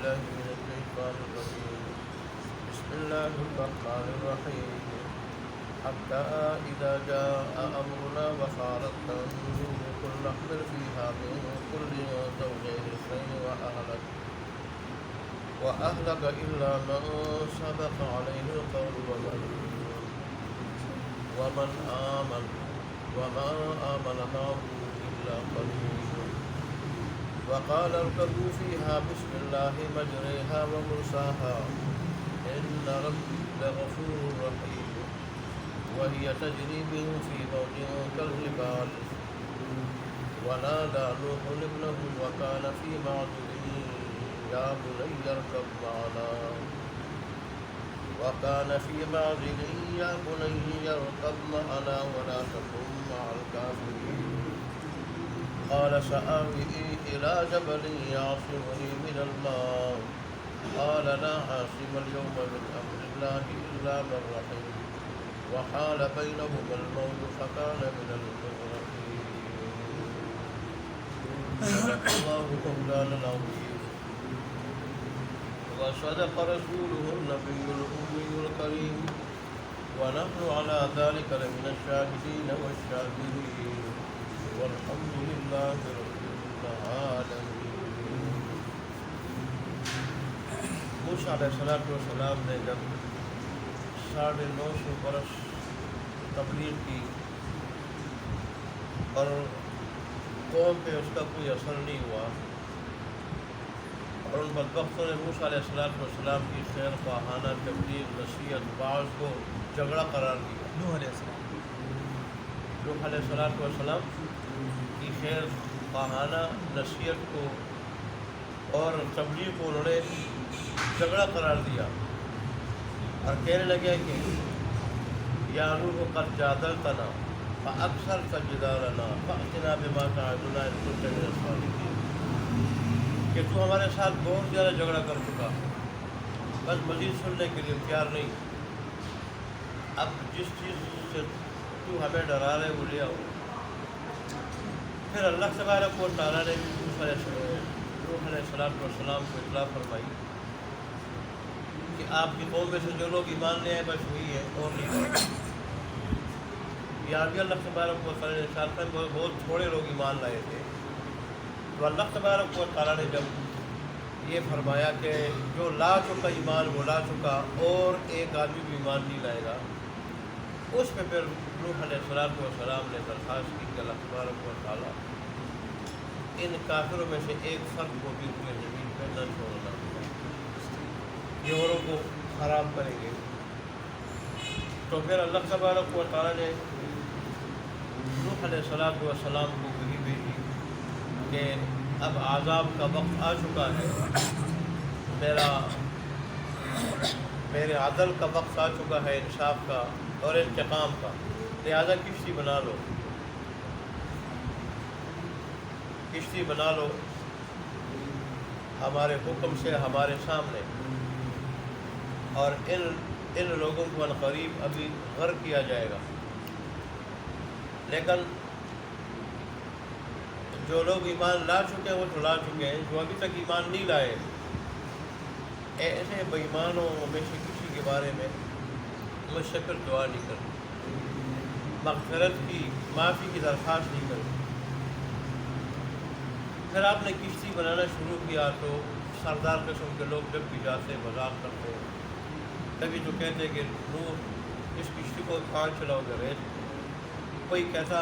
بالله من الشيطان الرجيم بسم الله الرحمن الرحيم حتى إذا جاء أمرنا وفارت التنور قل نحمل فيها من كل زوجين اثنين وأهلك إلا من سبق عليه القول ومن آمن وما آمن معه إلا قليل وقال اركبوا فيها بسم الله مجريها ومرساها إن ربي لغفور رحيم وهي تجري بهم في موج كالجبال ونادى نوح ابنه وكان في معزل يا بني اركب معنا ولا تكن مع الكافرين قال سآوي إلى جبل يعصمني من الماء قال لا عاصم اليوم من أمر الله إلا من رحم وحال بينهما الموج فكان من المغرقين صدق الله مولانا العظيم وصدق رسوله النبي الأمي الكريم ونحن على ذلك لمن الشاهدين والشاكرين والحمد لله رب العالمين. موسیٰ علیہ السلام نے جب 950 برس تبلیغ کی اور قوم پہ اس کا کوئی اثر نہیں ہوا اور ان بدبختوں نے موسیٰ علیہ السلام کی خیر خواہانہ تبلیغ نصیحت بعض کو جھگڑا قرار دیا. نوح علیہ السلام کی خیر خواہانہ نصیحت کو اور تبلیغ کو انہوں نے جھگڑا قرار دیا اور کہنے لگے کہ یا نوح قد جادلتنا فاکثرت جدالنا فأتنا بما تعدنا ان كنت من الصادقین کہ تو ہمارے ساتھ بہت زیادہ جھگڑا کر چکا، بس مزید سننے کے لیے تیار نہیں. اب جس چیز سے تو ہمیں ڈرا رہے وہ لے آؤ. پھر اللہ تبارک و تعالیٰ نے نوح علیہ السلام کو اطلاع فرمائی کہ آپ کی قوم میں سے جو لوگ ایمان لے آئے بس وہی ہے اور نہیں. یہاں بھی اللہ تبارک و تعالیٰ نے ارشاد فرمایا بہت تھوڑے لوگ ایمان لائے تھے. تو اللہ تبارک و تعالیٰ نے جب یہ فرمایا کہ جو لا چکا ایمان وہ لا چکا اور ایک آدمی بھی ایمان نہیں لائے گا، اس پہ پھر نوح علیہ السلام نے درخواست کی کہ اللہ تبارک و تعالیٰ ان کافروں میں سے ایک فرد کو بھی ہوئے زمین پہ نہ چھوڑنا، یہ اوروں کو خراب کریں گے. تو پھر اللہ تبارک و تعالیٰ نے نوح علیہ السلام کو وحی بھیجی کہ اب عذاب کا وقت آ چکا ہے، میرے عدل کا وقت آ چکا ہے، انصاف کا اور انتقام کا، لہذا کشتی بنا لو ہمارے حکم سے ہمارے سامنے، اور ان لوگوں کو عنقریب ابھی غرق کیا جائے گا. لیکن جو لوگ ایمان لا چکے ہیں وہ تو لا چکے ہیں، جو ابھی تک ایمان نہیں لائے ایسے بے ایمانوں میں سے کسی کے بارے میں مجھ سے پھر دعا نہیں کرتی، مغفرت کی معافی کی درخواست نہیں کرتی. پھر آپ نے کشتی بنانا شروع کیا تو سردار قسم کے لوگ جب بھی جاتے مذاق کرتے ہیں، تبھی تو کہتے کہ نوح اس کشتی کو کہاں چلاؤ گے ریت. کوئی کہتا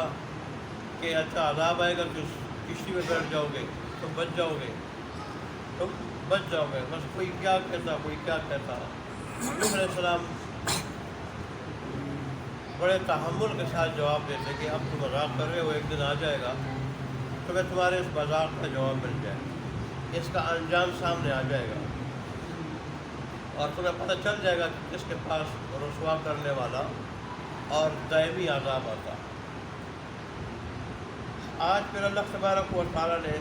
کہ اچھا عذاب آئے گا تو اس کشتی میں بیٹھ جاؤ گے تو بچ جاؤ گے. بس کوئی کیا کہتا. نوح علیہ السلام بڑے تحمل کے ساتھ جواب دیتے کہ اب تم مذاق کر رہے ہو، ایک دن آ جائے گا تمہیں تمہارے اس مذاق کا جواب مل جائے گا، اس کا انجام سامنے آ جائے گا اور تمہیں پتہ چل جائے گا کہ کس کے پاس رسوا کرنے والا اور دائمی عذاب آتا. آج پھر اللہ تبارک و تعالیٰ نے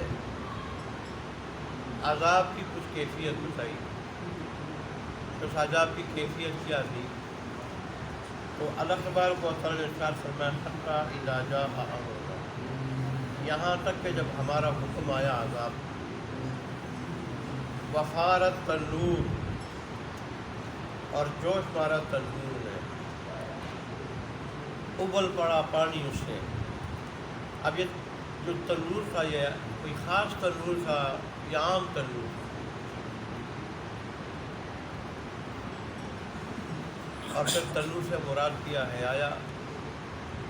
عذاب کی کچھ کیفیت بتائی. اس عذاب کی کیفیت کیا تھی؟ تو اللہ تبارک و تعالیٰ نے ارشاد فرمایا حتی اذا جاء امرنا، یہاں تک کہ جب ہمارا حکم آیا عذاب. وفارت تنور، اور جوش مارا تنور میں، ابل پڑا پانی اس سے۔ اب یہ جو تنور تھا یہ کوئی خاص تنور تھا یا عام تنور؟ اور پھر تنور سے مراد کیا ہے، آیا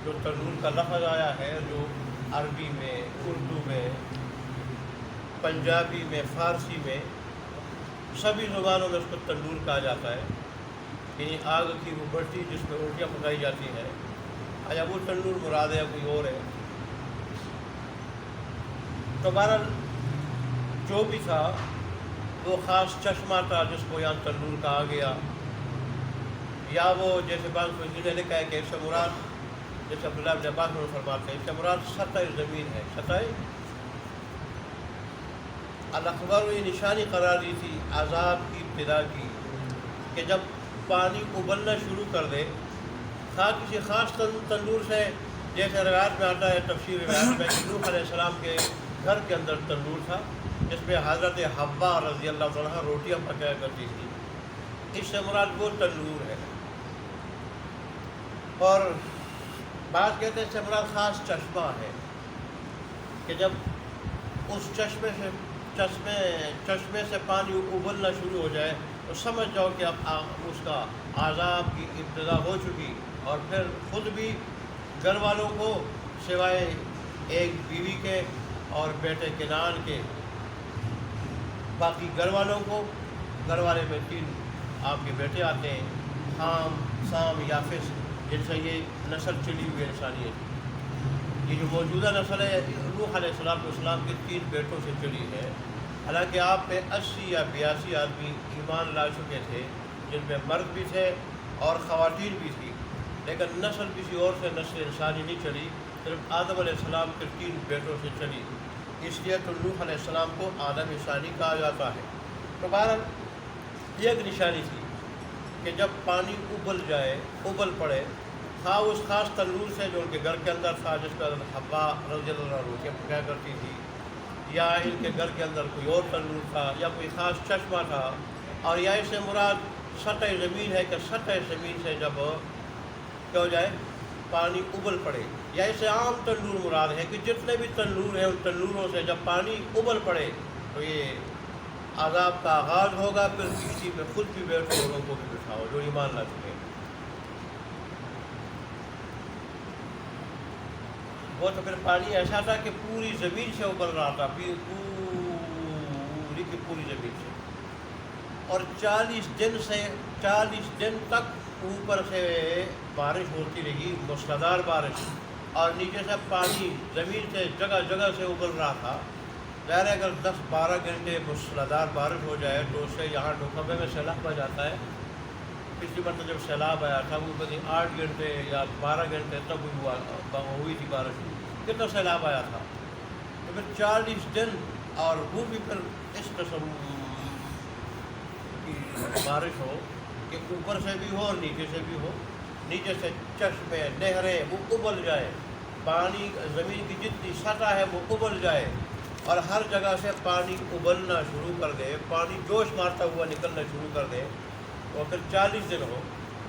جو تنور کا لفظ آیا ہے جو عربی میں، اردو میں، پنجابی میں، فارسی میں، سبھی زبانوں میں اس کو تنور کہا جاتا ہے، یعنی آگ کی وہ بھٹی جس میں روٹیاں پکائی جاتی ہیں۔ آیا وہ تنور مراد ہے یا کوئی اور ہے؟ تو بہرحال جو بھی تھا وہ خاص چشمہ تھا جس کو یہاں تنور کہا گیا، یا وہ جیسے بعض نے لکھا ہے کہ اس سے مراد، جیسے عبداللہ بن عباس میں فرماتے ہیں، اس سے مراد سطح زمین ہے، سطح الاخبار یہ نشانی قرار دی تھی عذاب کی ابتدا کی، کہ جب پانی ابلنا شروع کر دے، کسی خاص تندور سے، جیسے روایت میں آتا ہے، تفسیر روایت میں کہ نوح علیہ السلام کے گھر کے اندر تندور تھا جس پہ حضرت حوا رضی اللہ عنہا روٹیاں پکایا کرتی تھی، اس سے مراد وہ تندور ہے۔ اور بعض کہتے ہیں اس سے مراد خاص چشمہ ہے، کہ جب اس چشمے سے پانی ابلنا شروع ہو جائے تو سمجھ جاؤ کہ اب اس کا عذاب کی ابتدا ہو چکی، اور پھر خود بھی گھر والوں کو سوائے ایک بیوی کے اور بیٹے کنعان کے، باقی گھر والوں کو، گھر والے میں 3 آپ کے بیٹے آتے ہیں، حام، سام، یافس، جن سے یہ نسل چلی ہوئی ہے انسانیت۔ یہ جو موجودہ نسل ہے نوح علیہ السلام کے 3 بیٹوں سے چلی ہے، حالانکہ آپ پہ 80 یا 82 آدمی ایمان لا چکے تھے، جن میں مرد بھی تھے اور خواتین بھی تھی، لیکن نسل کسی اور سے نسل انسانی نہیں چلی، صرف آدم علیہ السلام کے 3 بیٹوں سے چلی، اس لیے تو نوح علیہ السلام کو آدم ثانی کہا جاتا ہے۔ تو بہرحال یہ ایک نشانی تھی کہ جب پانی ابل پڑے، تھا اس خاص تنور سے جو ان کے گھر کے اندر تھا، جس پر حوا رضی اللہ عنہا روٹیاں پکایا کرتی تھی، یا ان کے گھر کے اندر کوئی اور تنور تھا، یا کوئی خاص چشمہ تھا، اور یا اس سے مراد سطح زمین ہے کہ سطح زمین سے جب کیا ہو جائے پانی ابل پڑے، یا اس سے عام تنور مراد ہے کہ جتنے بھی تنور ہیں ان تنوروں سے جب پانی ابل پڑے تو یہ عذاب کا آغاز ہوگا، پھر کسی میں خود بھی بیٹھو، لوگوں کو بھی بٹھاؤ جو ایمان لا چکے۔ وہ تو پھر پانی ایسا تھا کہ پوری زمین سے ابل رہا تھا، پوری کی پوری زمین سے، اور 40 دن تک اوپر سے بارش ہوتی رہی، موسلادھار بارش، اور نیچے سے پانی زمین سے جگہ جگہ سے ابل رہا تھا۔ ظاہر ہے اگر 10-12 گھنٹے موسلادھار بارش ہو جائے تو اس سے یہاں ڈھوکھمے میں سیلاب آ جاتا ہے۔ پچھلی مرتبہ جب سیلاب آیا تھا وہ کہیں 8 گھنٹے یا 12 گھنٹے تب ہوئی تھی بارش، کتنا سیلاب آیا تھا۔ تو پھر 40 دن، اور وہ بھی پھر اس قسم کی بارش ہو کہ اوپر سے بھی ہو اور نیچے سے بھی ہو، نیچے سے چشمے، نہریں وہ ابل جائے، پانی زمین کی جتنی سطح ہے وہ ابل جائے، اور ہر جگہ سے پانی ابلنا شروع کر دے، پانی جوش مارتا ہوا نکلنا شروع کر دے، اور پھر 40 دن ہو،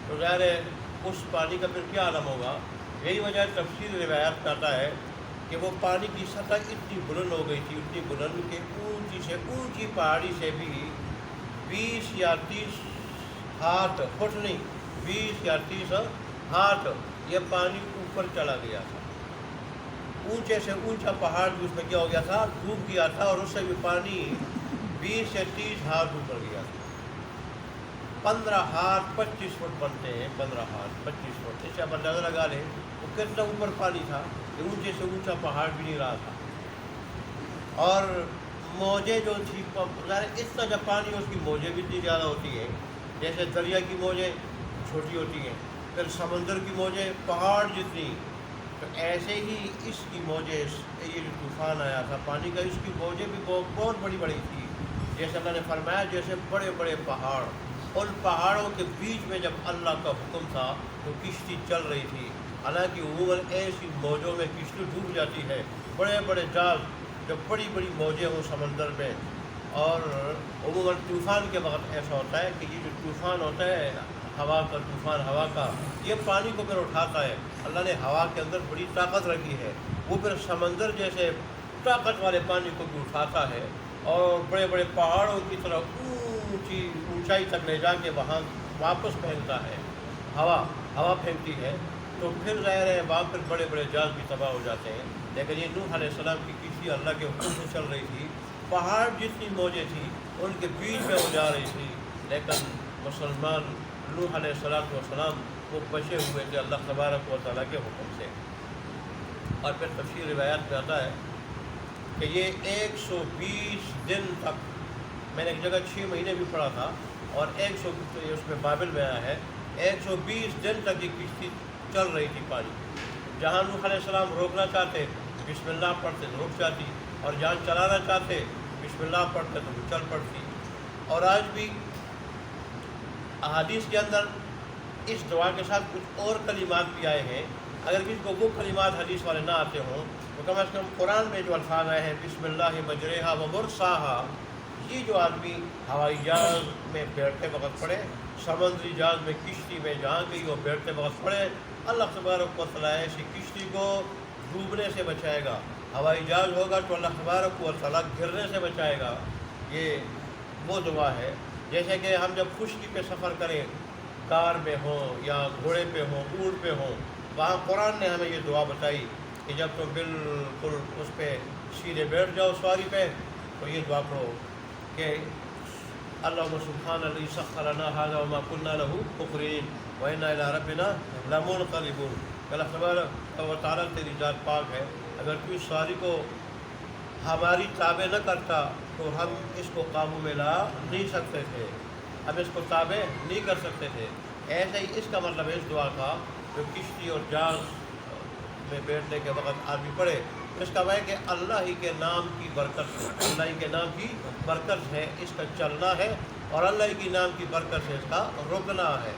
تو ظاہر ہے اس پانی کا پھر کیا عالم ہوگا۔ یہی وجہ تفسیر روایات میں آتا ہے کہ وہ پانی کی سطح اتنی بلند ہو گئی تھی، اتنی بلند کہ اونچی سے اونچی پہاڑی سے بھی 20 یا 30 ہاتھ، فٹ نہیں، 20 یا 30 ہاتھ یہ پانی اوپر چلا گیا تھا۔ اونچے سے اونچا پہاڑ بھی اس میں کیا ہو گیا تھا، ڈوب گیا تھا، اور اس سے بھی پانی 20 سے 30 ہاتھ اوپر گیا تھا۔ 15 ہاتھ 25 فٹ بنتے ہیں، 15 ہاتھ 25 فٹ، اس سے آپ اندازہ لگا لیں وہ کتنا اوپر پانی تھا، کہ اونچے سے اونچا پہاڑ بھی نہیں رہا تھا۔ اور موجیں جو تھی، اتنا جب پانی اس کی موجیں بھی اتنی زیادہ ہوتی ہیں، جیسے دریا کی موجیں چھوٹی ہوتی ہیں، پھر سمندر کی موجیں پہاڑ جتنی، تو ایسے ہی اس کی موجیں، یہ جو طوفان آیا تھا پانی کا، اس کی موجیں بھی بہت بڑی بڑی تھی، جیسے اللہ نے فرمایا جیسے بڑے بڑے پہاڑ، ان پہاڑوں کے بیچ میں جب اللہ کا حکم تھا تو کشتی چل رہی تھی۔ حالانکہ عموماً ایسی موجوں میں کشتی ڈوب جاتی ہے، بڑے بڑے جہاز جب بڑی بڑی موجیں ہوں سمندر میں، اور عموماً طوفان کے وقت ایسا ہوتا ہے کہ یہ جو طوفان ہوتا ہے ہوا کا طوفان، ہوا کا، یہ پانی کو پھر اٹھاتا ہے۔ اللہ نے ہوا کے اندر بڑی طاقت رکھی ہے، وہ پھر سمندر جیسے طاقت والے پانی کو بھی اٹھاتا ہے اور بڑے بڑے پہاڑوں کی طرح اونچائی تک لے جا کے وہاں واپس پھینکتا ہے۔ ہوا پھینکتی ہے تو پھر ظاہر ہے وہاں پھر بڑے بڑے جہاز بھی تباہ ہو جاتے ہیں۔ لیکن یہ نوح علیہ السلام کی کشتی اللہ کے حکم سے چل رہی تھی، پہاڑ جتنی موجیں تھیں ان کے بیچ میں وہ جا رہی تھی، لیکن مسلمان نوح علیہ السلام وہ بچے ہوئے تھے اللہ تبارک و تعالیٰ کے حکم سے۔ اور پھر تفسیر روایات میں آتا ہے کہ یہ 120 دن تک، میں نے ایک جگہ 6 مہینے بھی پڑھا تھا، اور 100 اس میں بابل میں آیا ہے 120 دن تک یہ کشتی چل رہی تھی پانی۔ جہاں نوح علیہ السلام روکنا چاہتے بسم اللہ پڑھتے تو رک جاتی، اور جہاں چلانا چاہتے بسم اللہ پڑھتے تو وہ چل پڑتی۔ اور آج بھی احادیث کے اندر اس دعا کے ساتھ کچھ اور کلمات بھی آئے ہیں۔ اگر کسی کو وہ کلمات حدیث والے نہ آتے ہوں تو کم از کم قرآن میں جو الفاظ آئے ہیں بسم اللہ مجریہا و مرساہا، یہ جو آدمی ہوائی جہاز میں بیٹھتے وقت پڑھے، سمندری جہاز میں، کشتی میں جہاں کہیں وہ بیٹھتے وقت پڑھے، اللہ تبارک و تعالیٰ ایسی کشتی کو ڈوبنے سے بچائے گا۔ ہوائی جہاز ہوگا تو اللہ تبارک و تعالیٰ گرنے سے بچائے گا۔ یہ وہ دعا ہے جیسے کہ ہم جب خشکی پہ سفر کریں، کار میں ہوں یا گھوڑے پہ ہوں، اونٹ پہ ہوں، وہاں قرآن نے ہمیں یہ دعا بتائی کہ جب تم بالکل اس پہ سیدھے بیٹھ جاؤ سواری پہ تو یہ دعا پڑھو کہ اللہم سبحان الذی سخر لنا ھذا وما كنا له مقرنین وإنا إلی ربنا لمنقلبون۔ اللہ تبارک و تعالیٰ تیری ذات پاک ہے، اگر تو اس سواری کو ہماری تابع نہ کرتا تو ہم اس کو قابو میں لا نہیں سکتے تھے، ہم اس کو تابع نہیں کر سکتے تھے۔ ایسے ہی اس کا مطلب ہے اس دعا کا جو کشتی اور جہاز میں بیٹھنے کے وقت آدمی پڑھے، اس کا وہ ہے کہ اللہ ہی کے نام کی برکت ہے، اللہ ہی کے نام کی برکت ہے اس کا چلنا ہے، اور اللہ ہی کے نام کی برکت سے اس کا رکنا ہے۔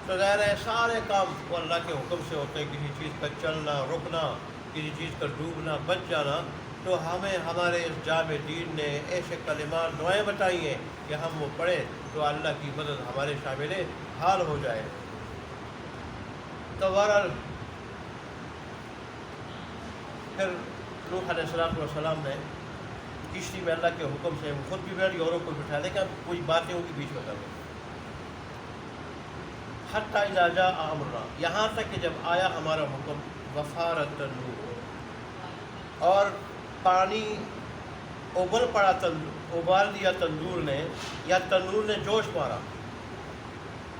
تو ظاہر ہے سارے کام وہ اللہ کے حکم سے ہوتے ہیں، کسی چیز کا چلنا، رکنا، کسی چیز کا ڈوبنا، بچ جانا۔ تو ہمیں ہمارے اس جامع دین نے ایسے کلمات دعائیں بتائی ہیں کہ ہم وہ پڑھیں تو اللہ کی مدد ہمارے شامل حال ہو جائے۔ تو بہرحال پھر نوح علیہ السلام نے کشتی میں اللہ کے حکم سے وہ خود بھی بیٹھ اوروں کو بٹھا دے کہ اب کوئی باتیں ان کے بیچ میں کر لیں۔ حتیٰ اذا جاء امرنا، یہاں تک کہ جب آیا ہمارا حکم، وفارت تنور، اور پانی ابل پڑا، ابال دیا تندور نے، یا تنور نے جوش مارا۔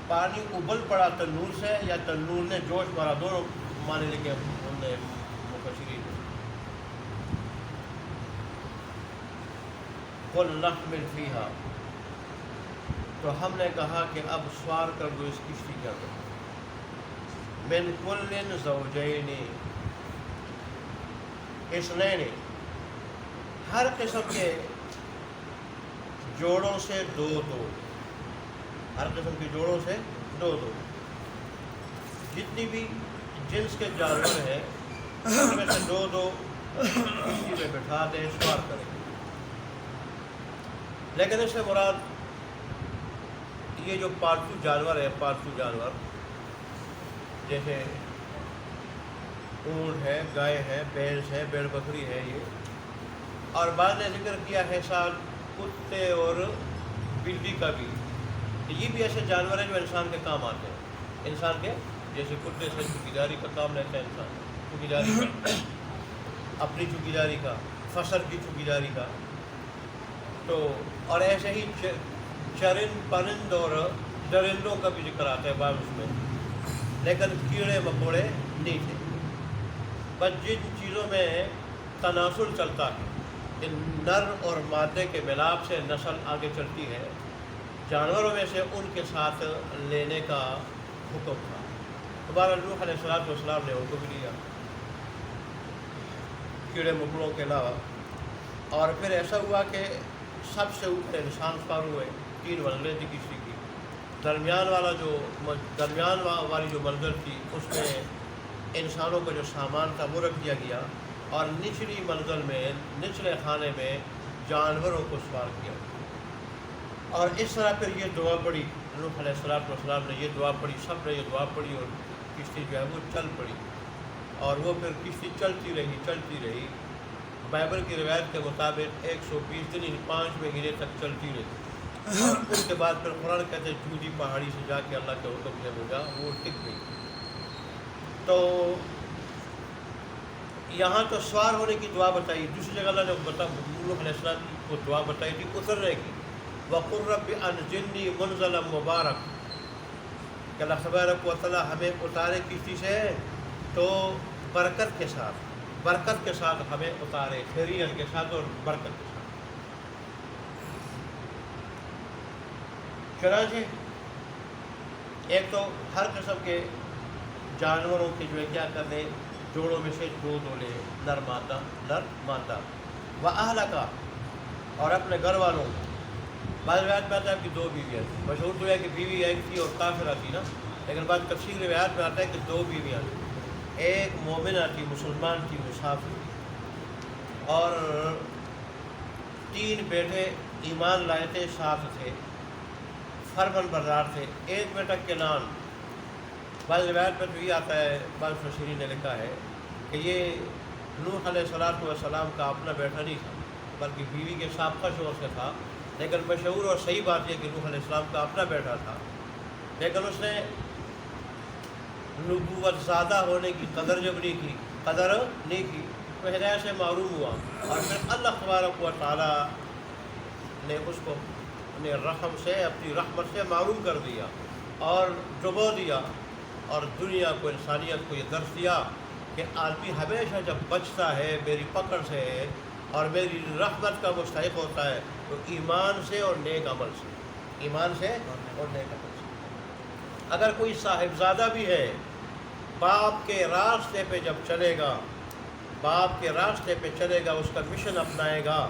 پانی ابل پڑا تنور سے یا تنور نے جوش مارا، دونوں معنی لکھے ہم نے مفسرین۔ قل نحمل فیہا، تو ہم نے کہا کہ اب سوار کر دو اس کشتی کے اندر، من کل زوجین اثنین، ہر قسم کے جوڑوں سے دو دو، ہر قسم کے جوڑوں سے دو دو، جتنی بھی جنس کے جانور ہیں ان میں سے دو دو کشتی میں بٹھا دیں، سوار کریں۔ لیکن اس سے مراد یہ جو پالتو جانور ہے، پالتو جانور جیسے اونٹ ہے، گائے ہے، بھینس ہے، بھیڑ بکری ہے، یہ، اور بعد نے ذکر کیا ہے ساتھ کتے اور بلی کا بھی، یہ بھی ایسے جانور ہیں جو انسان کے کام آتے ہیں، انسان کے جیسے کتے سے چوکیداری کا کام لیتا ہے انسان، چوکیداری کا، اپنی چوکیداری کا، فصل کی چوکیداری کا، تو اور ایسے ہی چرند پرند اور درندوں کا بھی ذکر آتا ہے بعض اس میں، لیکن کیڑے مکوڑے نہیں تھے۔ بس جن چیزوں میں تناسل چلتا ہے، ان نر اور مادے کے ملاپ سے نسل آگے چلتی ہے، جانوروں میں سے ان کے ساتھ لینے کا حکم تھا۔ دوبارہ نوح علیہ السلام نے حکم دیا کیڑے مکوڑوں کے علاوہ، اور پھر ایسا ہوا کہ سب سے اوپر انسان سوار ہوئے، 3 منزلیں تھی کشتی کی، درمیان والی جو منزل تھی اس میں انسانوں کا جو سامان تھا وہ رکھ دیا گیا، اور نچلی منزل میں، نچلے خانے میں جانوروں کو سوار کیا. اور اس طرح پھر یہ دعا پڑی، نوح علیہ السلام نے یہ دعا پڑھی، سب نے یہ دعا پڑھی، اور کشتی جو ہے وہ چل پڑی. اور وہ پھر کشتی چلتی رہی. بائبل کی روایت کے مطابق 120 دن، 5 مہینے تک چلتی رہی. اور اس کے بعد پھر قرآن کہتے ہیں جودی پہاڑی سے جا کے اللہ کے حکم سے ہوگا وہ ٹک گئی. تو یہاں تو سوار ہونے کی دعا بتائی، دوسری جگہ اللہ نے نوح علیہ السلام کو دعا بتائی تھی اترنے کی. وَقُلْ رَبِّ أَنْزِلْنِي مُنْزَلًا مُبَارَكًا کہ اللہ تبارک و تعالیٰ ہمیں اتارے کشتی سے تو برکت کے ساتھ ہمیں اتارے، خیریت کے ساتھ اور برکت کے ساتھ. چنانچہ ایک تو ہر قسم کے جانوروں کے جو ہے کیا کر لیں، جوڑوں میں سے 2 لے، نر مادہ وَأَهْلَكَ اور اپنے گھر والوں کو. بعض روایت میں آتا ہے کہ 2 بیویاں تھیں. مشہور تو ہے کہ بیوی ایک تھی اور کافرہ تھی نا، لیکن بعض تفصیل روایت میں آتا ہے کہ 2 بیویاں تھیں. ایک مومنہ تھی، مسلمان تھی، مسافر، اور 3 بیٹے ایمان لائے تھے، 7 تھے، فرمان بردار تھے. ایک بیٹا کنان. بعض روایت میں تو یہ آتا ہے، بعض مفسرین نے لکھا ہے کہ یہ نوح علیہ السلام کا اپنا بیٹا نہیں تھا، بلکہ بیوی کے سابقہ شوہر سے تھا. لیکن مشہور اور صحیح بات یہ کہ نوح علیہ السلام کا اپنا بیٹا تھا، لیکن اس نے نبوت زیادہ ہونے کی قدر نہیں کی تو ہدایت سے محروم ہوا. اور پھر اللہ تبارک و تعالیٰ نے اس کو اپنے رحم سے، اپنی رحمت سے محروم کر دیا اور ڈبو دیا. اور دنیا کو، انسانیت کو یہ درس دیا کہ آدمی ہمیشہ جب بچتا ہے میری پکڑ سے اور میری رحمت کا مستحق ہوتا ہے تو ایمان سے اور نیک عمل سے. اگر کوئی صاحبزادہ بھی ہے، باپ کے راستے پہ جب چلے گا، اس کا مشن اپنائے گا.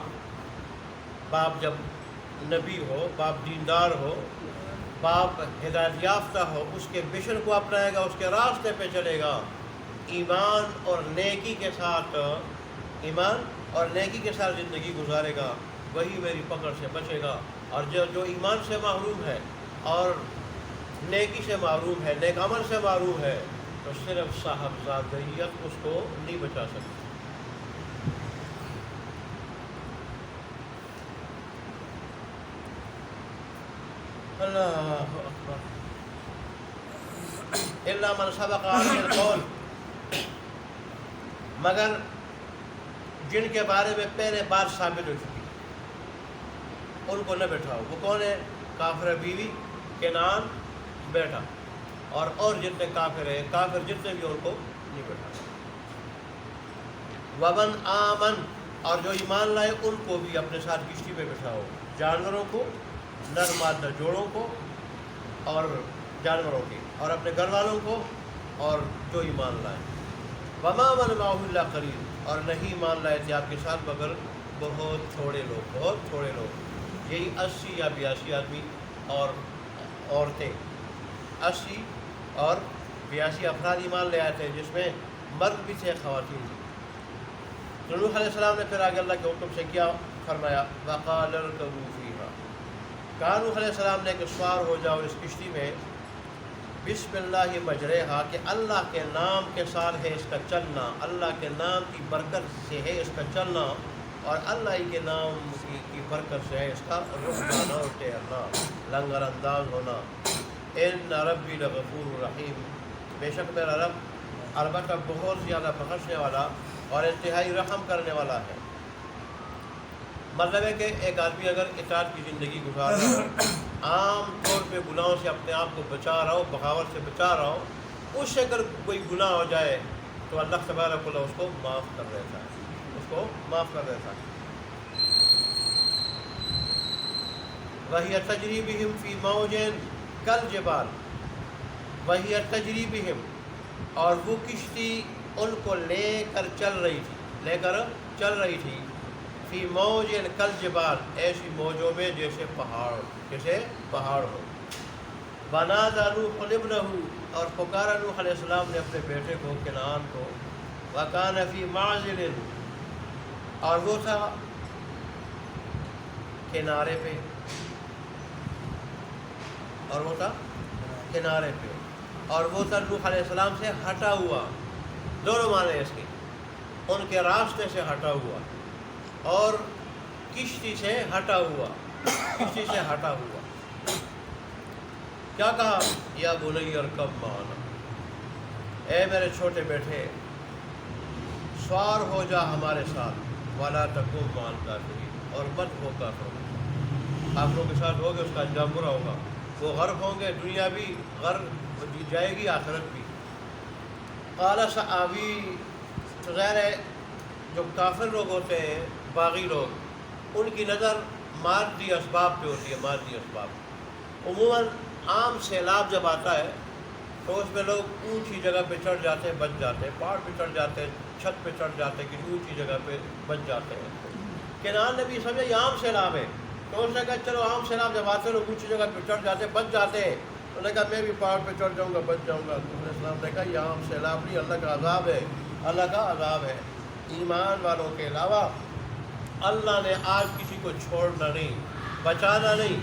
باپ جب نبی ہو، باپ دیندار ہو، باپ ہدایت یافتہ ہو، اس کے مشن کو اپنائے گا، اس کے راستے پہ چلے گا، ایمان اور نیکی کے ساتھ زندگی گزارے گا، وہی میری پکڑ سے بچے گا. اور جو ایمان سے محروم ہے اور نیکی سے محروم ہے، نیک عمل سے محروم ہے، تو صرف صاحبزادیت اس کو نہیں بچا سکتی. اللہ اکبر. الا من سبق علیہ القول، مگر جن کے بارے میں پہلے بات ثابت ہو چکی ان کو نہ بٹھاؤ. وہ کون ہے؟ کافر بیوی، کنان بیٹا، اور جتنے کافر جتنے بھی ان کو نہیں بٹھانا. ومن آمن اور جو ایمان لائے ان کو بھی اپنے ساتھ کشتی پہ بٹھاؤ. جانوروں کو، نر مادہ جوڑوں کو اور جانوروں کے، اور اپنے گھر والوں کو اور جو ایمان لائے. وما من معه الا قلیل اور نہیں مان لائے تھے آپ کے ساتھ مگر بہت تھوڑے لوگ. یہی 80 یا 82 آدمی اور عورتیں، 80 اور 82 افراد ایمان لے آئے تھے، جس میں مرد بھی تھے، خواتین بھی. تو نوح علیہ السلام نے پھر آگے اللہ کے حکم سے کیا فرمایا، وقال اركبوا فيها، کہا نوح علیہ السلام نے کہ سوار ہو جاؤ اس کشتی میں، بسم اللہ مجرہا کہ اللہ کے نام کے ساتھ ہے اس کا چلنا، اللہ کے نام کی برکت سے ہے اس کا چلنا، اور اللہ ہی کے نام کی برکت سے ہے اس کا رخ جانا اور ٹہرنا، لنگر انداز ہونا. ان ربی لغفور رحیم، بے شک میرا رب البتہ بہت زیادہ بخشنے والا اور انتہائی رحم کرنے والا ہے. مطلب ہے کہ ایک آدمی اگر اطاعت کی زندگی گزار رہا ہو، عام طور پہ گناہوں سے اپنے آپ کو بچا رہا ہو، بغاوت سے بچا رہا ہو، اس سے اگر کوئی گناہ ہو جائے تو اللہ تبارک و تعالیٰ اس کو معاف کر دیتا ہے. وَهِيَ تَجْرِي بِهِمْ فِي مَوْجٍ كَالْجِبَالِ، وَهِيَ تَجْرِي بِهِمْ اور وہ کشتی ان کو لے کر چل رہی تھی فی موج کالجبال، ایسی موجوں میں جیسے پہاڑ ہو. ونادى نوح ابنہ اور پکارا نوح علیہ السلام نے اپنے بیٹے کو، کنعان کو. وکان فی معزل اور وہ تھا کنارے پہ، اور وہ تھا کنارے پہ، اور وہ تھا نوح علیہ السلام سے ہٹا ہوا، دونوں معنی اس کے، ان کے راستے سے ہٹا ہوا اور کشتی سے ہٹا ہوا، کشتی سے ہٹا ہوا۔ کیا کہا؟ یا بنی ارکب معنا، اے میرے چھوٹے بیٹے سوار ہو جا ہمارے ساتھ، ولا تکن مع الکافرین، اور مت ہو کافروں، کافروں کے ساتھ ہوگے اس کا انجام برا ہوگا، وہ غرق ہوں گے، دنیا بھی غرق جائے گی، آخرت بھی۔ قال سآوی، تو ظاہر ہے جو کافر لوگ ہوتے ہیں، باغی لوگ، ان کی نظر مادی اسباب پہ ہوتی ہے، مادی اسباب۔ عموماً عام سیلاب جب آتا ہے تو اس میں لوگ اونچی جگہ پہ چڑھ جاتے ہیں، بچ جاتے ہیں، پہاڑ پہ چڑھ جاتے ہیں، چھت پہ چڑھ جاتے ہیں، کسی اونچی جگہ پہ بچ جاتے ہیں۔ کنعان نے بھی سمجھا یہ عام سیلاب ہے، تو اس نے کہا چلو عام سیلاب جب آتے ہیں لوگ اونچی جگہ پہ چڑھ جاتے ہیں، بچ جاتے ہیں، انہوں نے کہا میں بھی پہاڑ پہ چڑھ جاؤں گا، بچ جاؤں گا۔ تو اسلام نے کہا یہ عام سیلاب نہیں، اللہ کا عذاب ہے، اللہ کا عذاب ہے۔ ایمان والوں کے علاوہ اللہ نے آج کسی کو چھوڑنا نہیں، بچانا نہیں،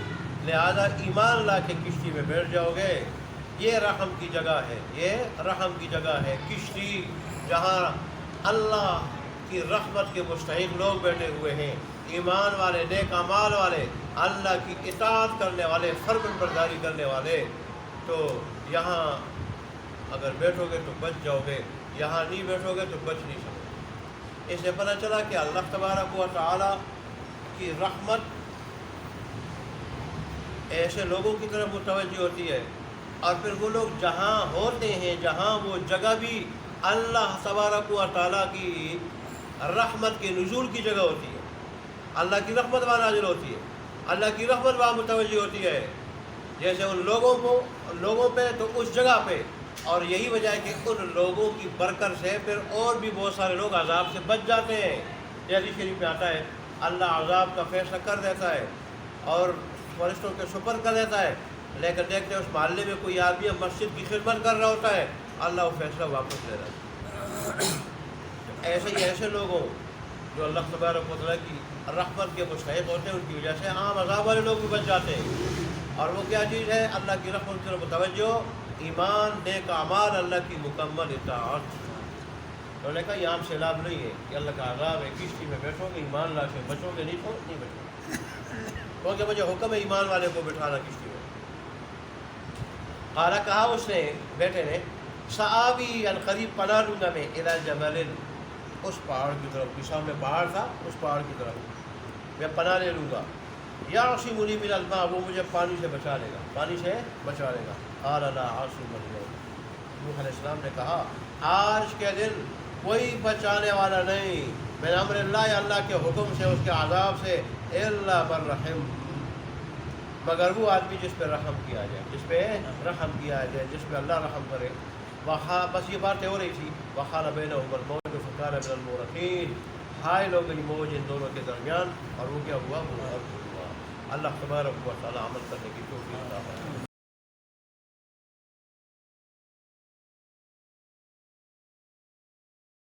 لہذا ایمان لا کے کشتی میں بیٹھ جاؤ گے، یہ رحم کی جگہ ہے، یہ رحم کی جگہ ہے، کشتی جہاں اللہ کی رحمت کے مستحق لوگ بیٹھے ہوئے ہیں، ایمان والے، نیک اعمال والے، اللہ کی اطاعت کرنے والے، فرمان برداری کرنے والے، تو یہاں اگر بیٹھو گے تو بچ جاؤ گے، یہاں نہیں بیٹھو گے تو بچ نہیں سکو۔ اس سے پتہ چلا کہ اللہ تبارک و تعالی کی رحمت ایسے لوگوں کی طرف متوجہ ہوتی ہے، اور پھر وہ لوگ جہاں ہوتے ہیں، جہاں وہ جگہ بھی اللہ تبارک و تعالیٰ کی رحمت کے نزول کی جگہ ہوتی ہے، اللہ کی رحمت وہاں نازل ہوتی ہے، اللہ کی رحمت وہاں متوجہ ہوتی ہے، جیسے ان لوگوں پہ تو اس جگہ پہ، اور یہی وجہ ہے کہ ان لوگوں کی برکت سے پھر اور بھی بہت سارے لوگ عذاب سے بچ جاتے ہیں۔ حدیث شریف میں آتا ہے اللہ عذاب کا فیصلہ کر دیتا ہے اور فرشتوں کے سپر کر دیتا ہے، لیکن دیکھتے ہیں اس محلے میں کوئی آدمی مسجد کی خدمت کر رہا ہوتا ہے، اللہ وہ فیصلہ واپس لے رہا ہے۔ ایسے ہی ایسے لوگوں جو اللہ تبارک و تعالیٰ کی رحمت کے مستحق ہوتے ہیں، ان کی وجہ سے عام عذاب والے لوگ بھی بچ جاتے ہیں۔ اور وہ کیا چیز ہے؟ اللہ کی رحمت کی طرف متوجہ، ایمان، نیک اعمال، اللہ کی مکمل اطاعت۔ انہوں نے کہا یہ عام سیلاب نہیں ہے، یہ اللہ کا عذاب ہے، کشتی میں بیٹھو گے، ایمان لا کے بچو گے، نہیں تو نہیں بچو گے، کیونکہ مجھے حکم ہے ایمان والے کو بٹھانا کشتی میں۔ قالا، کہا اس نے، بیٹے نے، سآوی، القریب پناہ لوں گا میں، الی جبل، اس پہاڑ کی طرف، کے سامنے پہاڑ تھا، اس پہاڑ کی طرف میں پناہ لے لوں گا، یعصمنی من الماء، وہ مجھے پانی سے بچا لے گا، پانی سے بچا لے گا۔ قال لا عاصم اليوم، نوح علیہ السلام نے کہا آج کے دن کوئی بچانے والا نہیں من امر اللہ، اللہ کے حکم سے، اس کے عذاب سے، الا من رحم، مگر وہ آدمی جس پہ رحم کیا جائے، جس پہ رحم کیا جائے، جس پہ اللہ رحم کرے۔ بس یہ باتیں ہو رہی تھی، وحال بینہم الموج فکان من المغرقین، حائل ہو گئی موج ان دونوں کے درمیان، اور وہ کیا ہوا؟ وہ غرق ہوا۔ اللہ تبارک و تعالی عمل کرنے کی توفیق عطا فرمائے۔